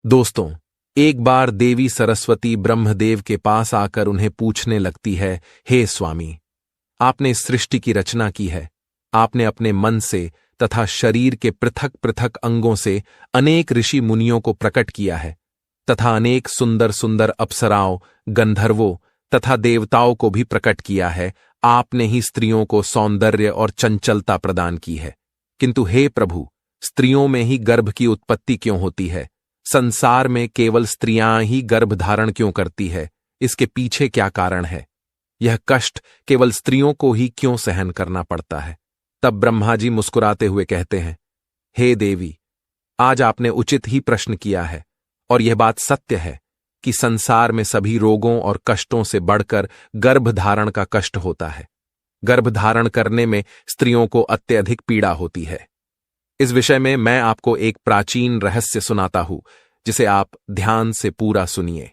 दोस्तों, एक बार देवी सरस्वती ब्रह्मदेव के पास आकर उन्हें पूछने लगती है, हे स्वामी, आपने इस सृष्टि की रचना की है। आपने अपने मन से तथा शरीर के पृथक पृथक अंगों से अनेक ऋषि मुनियों को प्रकट किया है तथा अनेक सुंदर सुंदर अप्सराओं, गंधर्वों तथा देवताओं को भी प्रकट किया है। आपने ही स्त्रियों को सौंदर्य और चंचलता प्रदान की है। किंतु हे प्रभु, स्त्रियों में ही गर्भ की उत्पत्ति क्यों होती है? संसार में केवल स्त्रियां ही गर्भ धारण क्यों करती है? इसके पीछे क्या कारण है? यह कष्ट केवल स्त्रियों को ही क्यों सहन करना पड़ता है? तब ब्रह्मा जी मुस्कुराते हुए कहते हैं, हे देवी, आज आपने उचित ही प्रश्न किया है और यह बात सत्य है कि संसार में सभी रोगों और कष्टों से बढ़कर गर्भ धारण का कष्ट होता है। गर्भ धारण करने में स्त्रियों को अत्यधिक पीड़ा होती है। इस विषय में मैं आपको एक प्राचीन रहस्य सुनाता हूं, जिसे आप ध्यान से पूरा सुनिए।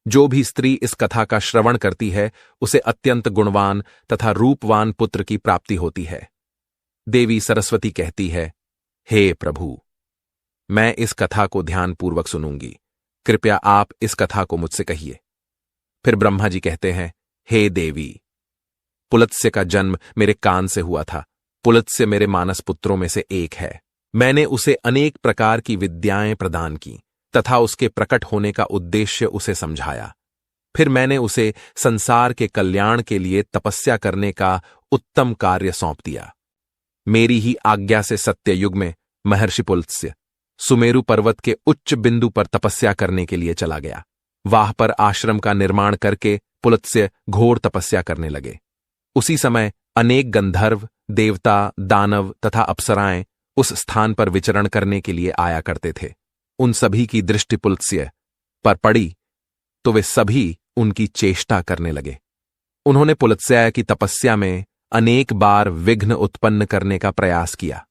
जो भी स्त्री इस कथा का श्रवण करती है, उसे अत्यंत गुणवान तथा रूपवान पुत्र की प्राप्ति होती है। देवी सरस्वती कहती है, हे प्रभु, मैं इस कथा को ध्यानपूर्वक सुनूंगी। कृपया आप इस कथा को मुझसे कहिए। फिर ब्रह्मा जी कहते हैं, हे देवी, पुलत्स्य का जन्म मेरे कान से हुआ था। पुलत्स्य मेरे मानस पुत्रों में से एक है। मैंने उसे अनेक प्रकार की विद्याएं प्रदान की तथा उसके प्रकट होने का उद्देश्य उसे समझाया। फिर मैंने उसे संसार के कल्याण के लिए तपस्या करने का उत्तम कार्य सौंप दिया। मेरी ही आज्ञा से सत्ययुग में महर्षि पुलत्स्य सुमेरु पर्वत के उच्च बिंदु पर तपस्या करने के लिए चला गया। वहां पर आश्रम का निर्माण करके पुलत्स्य घोर तपस्या करने लगे। उसी समय अनेक गंधर्व, देवता, दानव तथा अप्सराएं उस स्थान पर विचरण करने के लिए आया करते थे। उन सभी की दृष्टि पुलत्स्य पर पड़ी तो वे सभी उनकी चेष्टा करने लगे। उन्होंने पुलत्स्य की तपस्या में अनेक बार विघ्न उत्पन्न करने का प्रयास किया।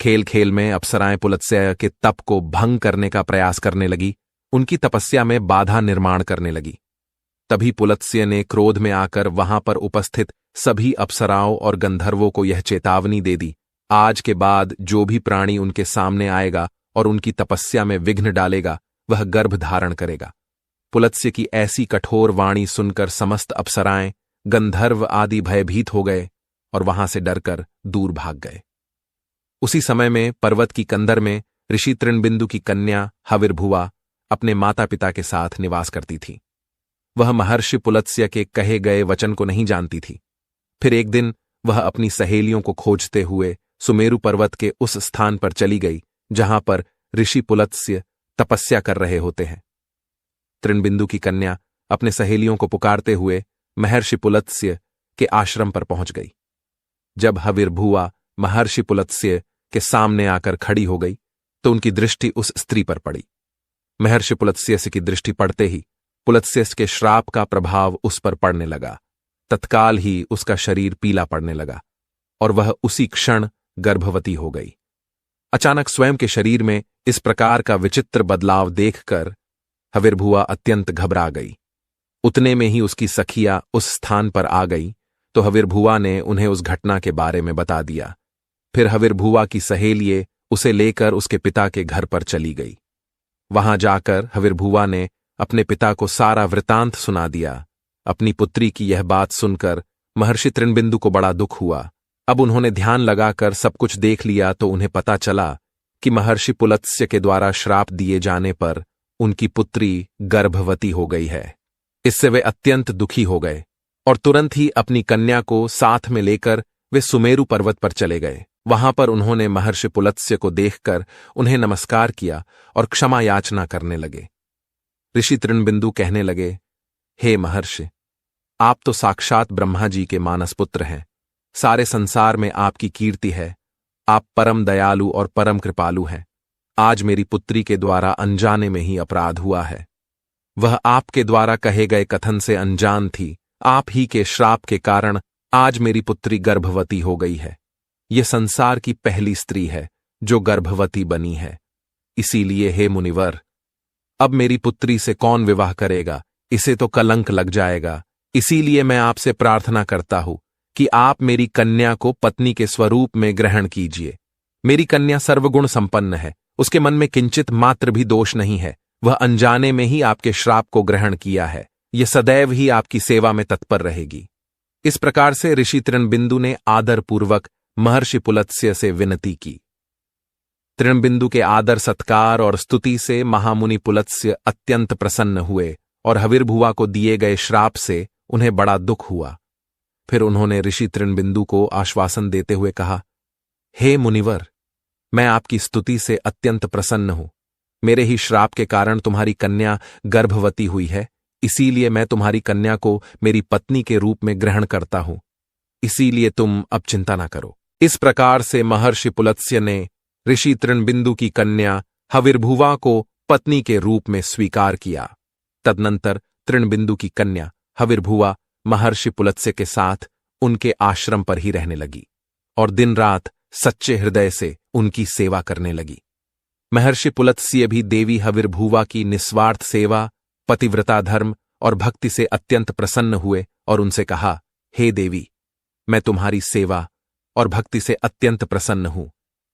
खेल खेल में अप्सराएं पुलत्स्य के तप को भंग करने का प्रयास करने लगी, उनकी तपस्या में बाधा निर्माण करने लगी। तभी पुलत्स्य ने क्रोध में आकर वहां पर उपस्थित सभी अप्सराओं और गंधर्वों को यह चेतावनी दे दी, आज के बाद जो भी प्राणी उनके सामने आएगा और उनकी तपस्या में विघ्न डालेगा, वह गर्भ धारण करेगा। पुलत्स्य की ऐसी कठोर वाणी सुनकर समस्त अप्सराएं, गंधर्व आदि भयभीत हो गए और वहां से डरकर दूर भाग गए। उसी समय में पर्वत की कंदर में ऋषि तृणबिंदु की कन्या हविर्भुआ अपने माता पिता के साथ निवास करती थी। वह महर्षि पुलत्स्य के कहे गए वचन को नहीं जानती थी। फिर एक दिन वह अपनी सहेलियों को खोजते हुए सुमेरु पर्वत के उस स्थान पर चली गई जहां पर ऋषि पुलत्स्य तपस्या कर रहे होते हैं। तृणबिंदु की कन्या अपने सहेलियों को पुकारते हुए महर्षि पुलत्स्य के आश्रम पर पहुंच गई। जब हविर्भुआ महर्षि पुलत्स्य के सामने आकर खड़ी हो गई तो उनकी दृष्टि उस स्त्री पर पड़ी। महर्षि पुलत्स्य की दृष्टि पड़ते ही पुलत्स्य के श्राप का प्रभाव उस पर पड़ने लगा। तत्काल ही उसका शरीर पीला पड़ने लगा और वह उसी क्षण गर्भवती हो गई। अचानक स्वयं के शरीर में इस प्रकार का विचित्र बदलाव देखकर हविर्भुआ अत्यंत घबरा गई। उतने में ही उसकी सखिया उस स्थान पर आ गई तो हविर्भुआ ने उन्हें उस घटना के बारे में बता दिया। फिर हविर्भुआ की सहेलिये उसे लेकर उसके पिता के घर पर चली गई। वहां जाकर हविर्भुआ ने अपने पिता को सारा वृतांत सुना दिया। अपनी पुत्री की यह बात सुनकर महर्षि तृणबिंदु को बड़ा दुख हुआ। अब उन्होंने ध्यान लगाकर सब कुछ देख लिया तो उन्हें पता चला कि महर्षि पुलत्स्य के द्वारा श्राप दिए जाने पर उनकी पुत्री गर्भवती हो गई है। इससे वे अत्यंत दुखी हो गए और तुरंत ही अपनी कन्या को साथ में लेकर वे सुमेरु पर्वत पर चले गए। वहां पर उन्होंने महर्षि पुलत्स्य को देखकर उन्हें नमस्कार किया और क्षमा याचना करने लगे। ऋषि तृणबिंदु कहने लगे, हे महर्षि, आप तो साक्षात ब्रह्मा जी के मानस पुत्र हैं। सारे संसार में आपकी कीर्ति है। आप परम दयालु और परम कृपालु हैं। आज मेरी पुत्री के द्वारा अनजाने में ही अपराध हुआ है। वह आपके द्वारा कहे गए कथन से अनजान थी। आप ही के श्राप के कारण आज मेरी पुत्री गर्भवती हो गई है। यह संसार की पहली स्त्री है जो गर्भवती बनी है। इसीलिए हे मुनिवर, अब मेरी पुत्री से कौन विवाह करेगा? इसे तो कलंक लग जाएगा। इसीलिए मैं आपसे प्रार्थना करता हूं कि आप मेरी कन्या को पत्नी के स्वरूप में ग्रहण कीजिए। मेरी कन्या सर्वगुण संपन्न है, उसके मन में किंचित मात्र भी दोष नहीं है। वह अनजाने में ही आपके श्राप को ग्रहण किया है। यह सदैव ही आपकी सेवा में तत्पर रहेगी। इस प्रकार से ऋषि तृणबिंदु ने आदरपूर्वक महर्षि पुलत्स्य से विनती की। तृणबिंदु के आदर सत्कार और स्तुति से महामुनि पुलत्स्य अत्यंत प्रसन्न हुए और हविर्भुवा को दिए गए श्राप से उन्हें बड़ा दुख हुआ। फिर उन्होंने ऋषि तृणबिंदु को आश्वासन देते हुए कहा, हे मुनिवर, मैं आपकी स्तुति से अत्यंत प्रसन्न हूं। मेरे ही श्राप के कारण तुम्हारी कन्या गर्भवती हुई है, इसीलिए मैं तुम्हारी कन्या को मेरी पत्नी के रूप में ग्रहण करता हूं। इसीलिए तुम अब चिंता न करो। इस प्रकार से महर्षि पुलत्स्य ने ऋषि तृणबिंदु की कन्या हविर्भुवा को पत्नी के रूप में स्वीकार किया। तदनंतर तृणबिंदु की कन्या हविर्भुवा महर्षि पुलत्स्य के साथ उनके आश्रम पर ही रहने लगी और दिन रात सच्चे हृदय से उनकी सेवा करने लगी। महर्षि पुलत्स्य भी देवी हविर्भुवा की निस्वार्थ सेवा, पतिव्रता धर्म और भक्ति से अत्यंत प्रसन्न हुए और उनसे कहा, हे देवी, मैं तुम्हारी सेवा और भक्ति से अत्यंत प्रसन्न हूं,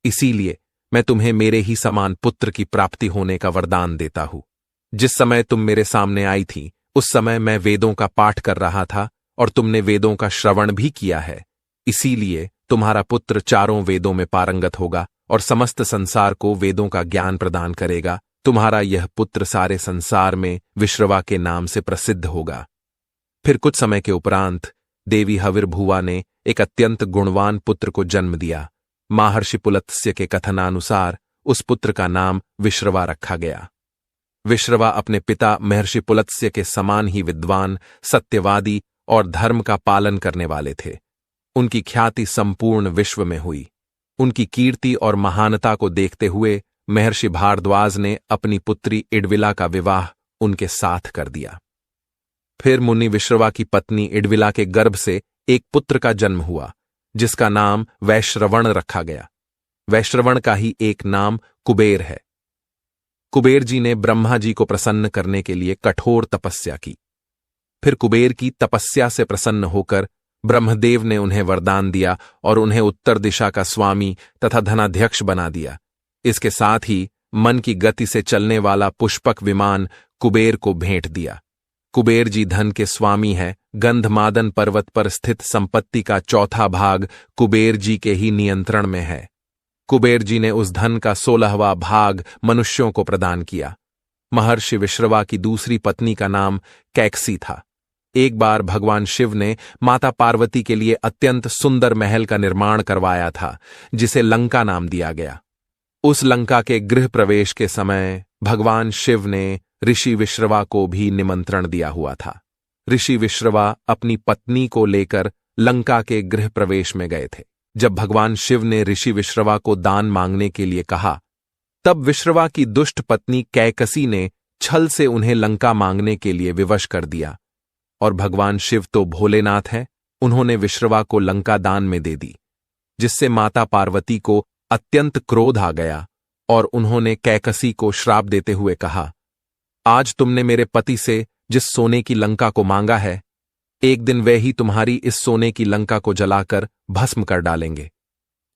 इसीलिए मैं तुम्हें मेरे ही समान पुत्र की प्राप्ति होने का वरदान देता हूं। जिस समय तुम मेरे सामने आई थी उस समय मैं वेदों का पाठ कर रहा था और तुमने वेदों का श्रवण भी किया है। इसीलिए तुम्हारा पुत्र चारों वेदों में पारंगत होगा और समस्त संसार को वेदों का ज्ञान प्रदान करेगा। तुम्हारा यह पुत्र सारे संसार में विश्रवा के नाम से प्रसिद्ध होगा। फिर कुछ समय के उपरांत देवी हविर्भुवा ने एक अत्यंत गुणवान पुत्र को जन्म दिया। महर्षि पुलत्स्य के कथनानुसार उस पुत्र का नाम विश्रवा रखा गया। विश्रवा अपने पिता महर्षि पुलत्स्य के समान ही विद्वान, सत्यवादी और धर्म का पालन करने वाले थे। उनकी ख्याति संपूर्ण विश्व में हुई। उनकी कीर्ति और महानता को देखते हुए महर्षि भारद्वाज ने अपनी पुत्री इडविला का विवाह उनके साथ कर दिया। फिर मुनि विश्रवा की पत्नी इडविला के गर्भ से एक पुत्र का जन्म हुआ, जिसका नाम वैश्रवण रखा गया। वैश्रवण का ही एक नाम कुबेर है। कुबेर जी ने ब्रह्मा जी को प्रसन्न करने के लिए कठोर तपस्या की। फिर कुबेर की तपस्या से प्रसन्न होकर ब्रह्मदेव ने उन्हें वरदान दिया और उन्हें उत्तर दिशा का स्वामी तथा धनाध्यक्ष बना दिया। इसके साथ ही मन की गति से चलने वाला पुष्पक विमान कुबेर को भेंट दिया। कुबेर जी धन के स्वामी हैं। गंधमादन पर्वत पर स्थित संपत्ति का चौथा भाग कुबेर जी के ही नियंत्रण में है। कुबेर जी ने उस धन का 16वां भाग मनुष्यों को प्रदान किया। महर्षि विश्रवा की दूसरी पत्नी का नाम कैकसी था। एक बार भगवान शिव ने माता पार्वती के लिए अत्यंत सुंदर महल का निर्माण करवाया था, जिसे लंका नाम दिया गया। उस लंका के गृह प्रवेश के समय भगवान शिव ने ऋषि विश्रवा को भी निमंत्रण दिया हुआ था। ऋषि विश्रवा अपनी पत्नी को लेकर लंका के गृह प्रवेश में गए थे। जब भगवान शिव ने ऋषि विश्रवा को दान मांगने के लिए कहा, तब विश्रवा की दुष्ट पत्नी कैकसी ने छल से उन्हें लंका मांगने के लिए विवश कर दिया। और भगवान शिव तो भोलेनाथ हैं, उन्होंने विश्रवा को लंका दान में दे दी, जिससे माता पार्वती को अत्यंत क्रोध आ गया और उन्होंने कैकसी को श्राप देते हुए कहा, आज तुमने मेरे पति से जिस सोने की लंका को मांगा है, एक दिन वे ही तुम्हारी इस सोने की लंका को जलाकर भस्म कर डालेंगे।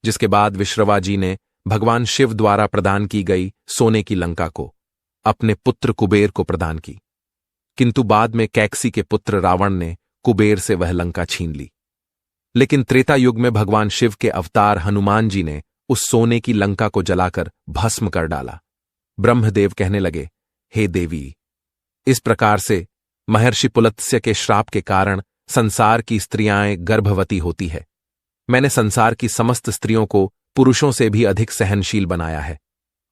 जिसके बाद विश्रवा जी ने भगवान शिव द्वारा प्रदान की गई सोने की लंका को अपने पुत्र कुबेर को प्रदान की, किंतु बाद में कैकसी के पुत्र रावण ने कुबेर से वह लंका छीन ली। लेकिन त्रेता युग में भगवान शिव के अवतार हनुमान जी ने उस सोने की लंका को जलाकर भस्म कर डाला। ब्रह्मदेव कहने लगे, हे देवी, इस प्रकार से महर्षि पुलत्स्य के श्राप के कारण संसार की स्त्रियां गर्भवती होती है। मैंने संसार की समस्त स्त्रियों को पुरुषों से भी अधिक सहनशील बनाया है।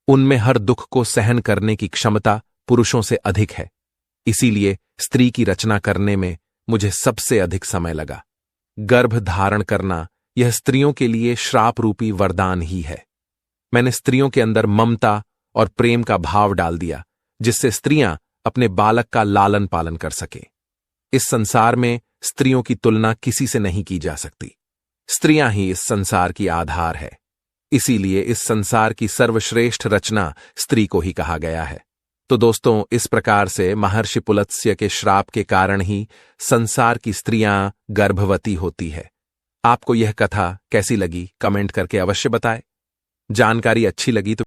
उनमें हर दुख को सहन करने की क्षमता पुरुषों से अधिक है। इसीलिए स्त्री की रचना करने में मुझे सबसे अधिक समय लगा। गर्भ धारण करना यह स्त्रियों के लिए श्राप रूपी वरदान ही है। मैंने स्त्रियों के अंदर ममता और प्रेम का भाव डाल दिया, जिससे स्त्रियां अपने बालक का लालन पालन कर सके। इस संसार में स्त्रियों की तुलना किसी से नहीं की जा सकती। स्त्रियां ही इस संसार की आधार है। इसीलिए इस संसार की सर्वश्रेष्ठ रचना स्त्री को ही कहा गया है। तो दोस्तों, इस प्रकार से महर्षि पुलत्स्य के श्राप के कारण ही संसार की स्त्रियां गर्भवती होती है। आपको यह कथा कैसी लगी कमेंट करके अवश्य बताएं। जानकारी अच्छी लगी तो